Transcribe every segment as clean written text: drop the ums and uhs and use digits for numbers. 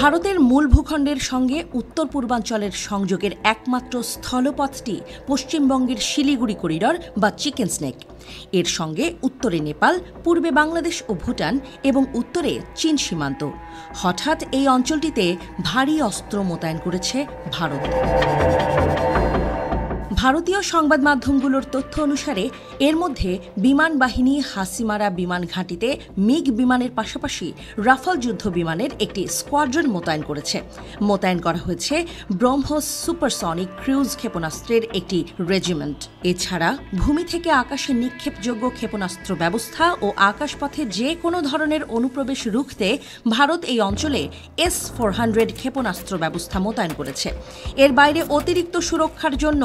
ভারতের মূল ভূখণ্ডের সঙ্গে উত্তর পূর্বাঞ্চলের সংযোগের একমাত্র স্থলপথটি পশ্চিমবঙ্গের শিলিগুড়ি করিডর বা চিকেন স্নেক। এর সঙ্গে উত্তরে নেপাল, পূর্বে বাংলাদেশ ও ভুটান এবং উত্তরে চীন সীমান্ত। হঠাৎ এই অঞ্চলটিতে ভারী অস্ত্র মোতায়েন করেছে ভারত। ভারতীয় সংবাদ মাধ্যমগুলোর তথ্য অনুসারে এর মধ্যে বিমান বাহিনী হাসিমারা বিমান ঘাঁটিতে মিগ বিমানের পাশাপাশি রাফাল যুদ্ধ বিমানের একটি স্কোয়াড্রন মোতায়েন করেছে। মোতায়েন করা হয়েছে ব্রহ্মোস সুপারসনিক ক্রুজ ক্ষেপণাস্ত্রের একটি রেজিমেন্ট। এছাড়া ভূমি থেকে আকাশে নিক্ষেপযোগ্য ক্ষেপণাস্ত্র ব্যবস্থা ও আকাশপথে যে কোনো ধরনের অনুপ্রবেশ রুখতে ভারত এই অঞ্চলে S-400 ক্ষেপণাস্ত্র ব্যবস্থা মোতায়েন করেছে। এর বাইরে অতিরিক্ত সুরক্ষার জন্য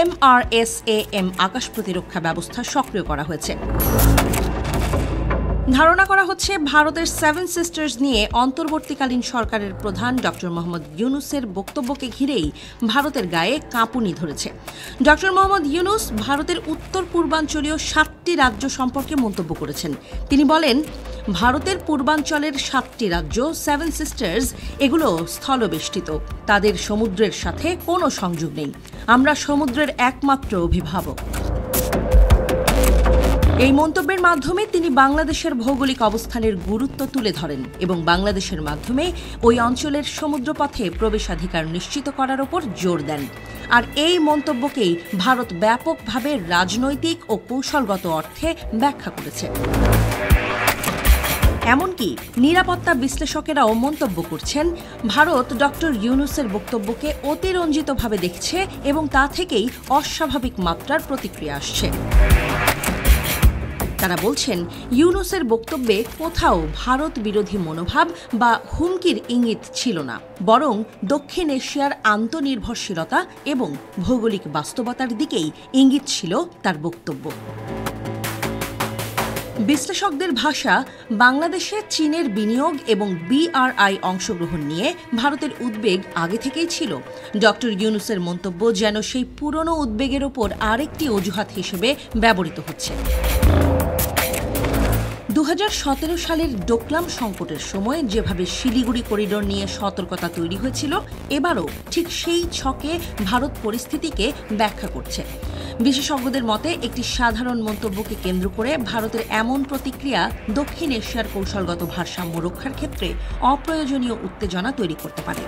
MRSAM আকাশ প্রতিরক্ষা ব্যবস্থা সক্রিয় করা হয়েছে। ধারণা করা হচ্ছে ভারতের সেভেন সিস্টার্স নিয়ে অন্তর্বর্তীকালীন সরকারের প্রধান ডক্টর মোহাম্মদ ইউনুসের বক্তব্যকে ঘিরেই ভারতের গায়ে কাঁপুনি ধরেছে। ডক্টর মোহাম্মদ ইউনুস ভারতের উত্তর পূর্বাঞ্চলীয় 7টি রাজ্য সম্পর্কে মন্তব্য করেছেন। তিনি বলেন, ভারতের পূর্বাঞ্চলের 7টি রাজ্য সেভেন সিস্টার্স এগুলো স্থলবেষ্টিত, তাদের সমুদ্রের সাথে কোনো সংযোগ নেই। আমরা সমুদ্রের একমাত্র অভিভাবক। এই মন্তব্যের মাধ্যমে তিনি বাংলাদেশের ভৌগোলিক অবস্থানের গুরুত্ব তুলে ধরেন এবং বাংলাদেশের মাধ্যমে ওই অঞ্চলের সমুদ্রপথে প্রবেশাধিকার নিশ্চিত করার ওপর জোর দেন। আর এই মন্তব্যকেই ভারত ব্যাপকভাবে রাজনৈতিক ও কৌশলগত অর্থে ব্যাখ্যা করেছে। এমনকি নিরাপত্তা বিশ্লেষকেরাও মন্তব্য করছেন, ভারত ডক্টর ইউনুসের বক্তব্যকে অতিরঞ্জিতভাবে দেখছে এবং তা থেকেই অস্বাভাবিক মাত্রার প্রতিক্রিয়া আসছে। তারা বলছেন, ইউনুসের বক্তব্যে কোথাও ভারত বিরোধী মনোভাব বা হুমকির ইঙ্গিত ছিল না, বরং দক্ষিণ এশিয়ার আন্তনির্ভরশীলতা এবং ভৌগোলিক বাস্তবতার দিকেই ইঙ্গিত ছিল তার বক্তব্য। বিশ্লেষকদের ভাষা, বাংলাদেশে চীনের বিনিয়োগ এবং BRI অংশগ্রহণ নিয়ে ভারতের উদ্বেগ আগে থেকেই ছিল। ডক্টর ইউনুসের মন্তব্য যেন সেই পুরনো উদ্বেগের ওপর আরেকটি অজুহাত হিসেবে ব্যবহৃত হচ্ছে। 2017 সালের ডোকলাম সংকটের সময় যেভাবে শিলিগুড়ি করিডোর নিয়ে সতর্কতা তৈরি হয়েছিল, এবারও ঠিক সেই ছকে ভারত পরিস্থিতিকে ব্যাখ্যা করছে। বিশেষজ্ঞদের মতে একটি সাধারণ মন্তব্যকে কেন্দ্র করে ভারতের এমন প্রতিক্রিয়া দক্ষিণ এশিয়ার কৌশলগত ভারসাম্য রক্ষার ক্ষেত্রে অপ্রয়োজনীয় উত্তেজনা তৈরি করতে পারে।